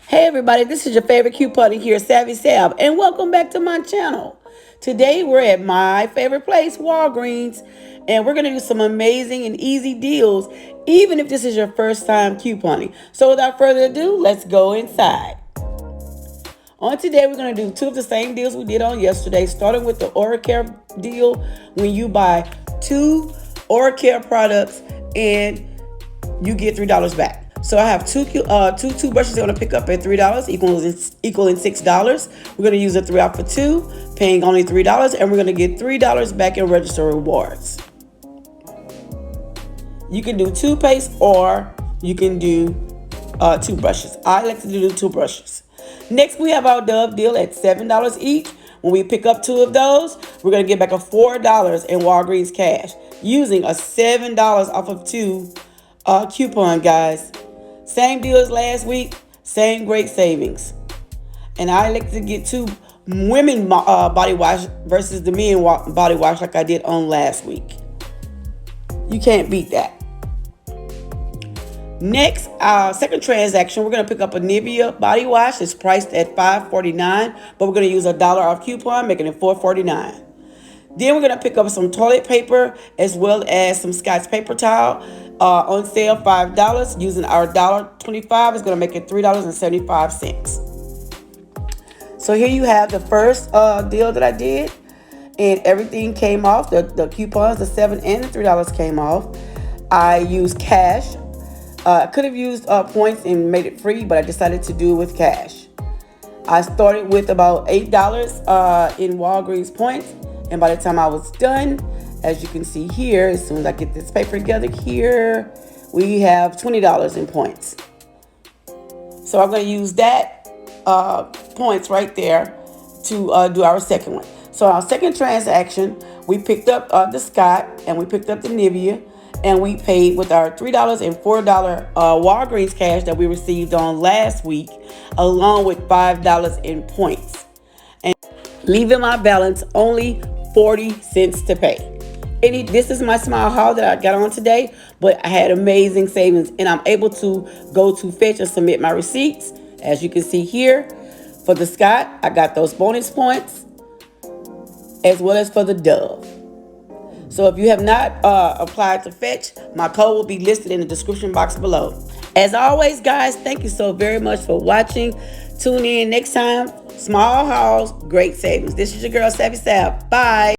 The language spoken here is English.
Hey everybody, this is your favorite couponing here, Savvy Sab, and welcome back to my channel. Today we're at my favorite place, Walgreens, and we're going to do some amazing and easy deals, even if this is your first time couponing. So without further ado, let's go inside. On today, we're going to do two of the same deals we did on yesterday, starting with the oral care deal when you buy two oral care products and you get $3 back. So I have two toothbrushes I'm going to pick up at $3, equaling $6. We're going to use a 3 out for 2, paying only $3, and we're going to get $3 back in register rewards. You can do toothpaste or you can do toothbrushes. I like to do toothbrushes. Next, we have our Dove deal at $7 each. When we pick up two of those, we're going to get back a $4 in Walgreens cash using a $7 off of 2 coupon, guys. Same deal as last week, same great savings. And I like to get two women body wash versus the men body wash like I did on last week. You can't beat that. Next, our second transaction, we're going to pick up a Nivea body wash. It's priced at $5.49, but we're going to use a $1 off coupon, making it $4.49. Then we're going to pick up some toilet paper as well as some Scotch paper towel on sale, $5. Using our $1.25 is going to make it $3.75. So here you have the first deal that I did, and everything came off. The coupons, the $7 and the $3 came off. I used cash. I could have used points and made it free, but I decided to do it with cash. I started with about $8 in Walgreens points. And by the time I was done, as you can see here, as soon as I get this paper together here, we have $20 in points. So I'm going to use that points right there to do our second one. So our second transaction, we picked up the Scott and we picked up the Nivea, and we paid with our $3 and $4 Walgreens cash that we received on last week, along with $5 in points. And leaving my balance only 40 cents to pay. This is my small haul that I got on today, but I had amazing savings, and I'm able to go to Fetch and submit my receipts. As you can see here, for the Scott, I got those bonus points, as well as for the Dove. So if you have not applied to Fetch, my code will be listed in the description box below. As always, guys, thank you so very much for watching. Tune in next time. Small hauls, great savings. This is your girl, Savvy Sab. Bye.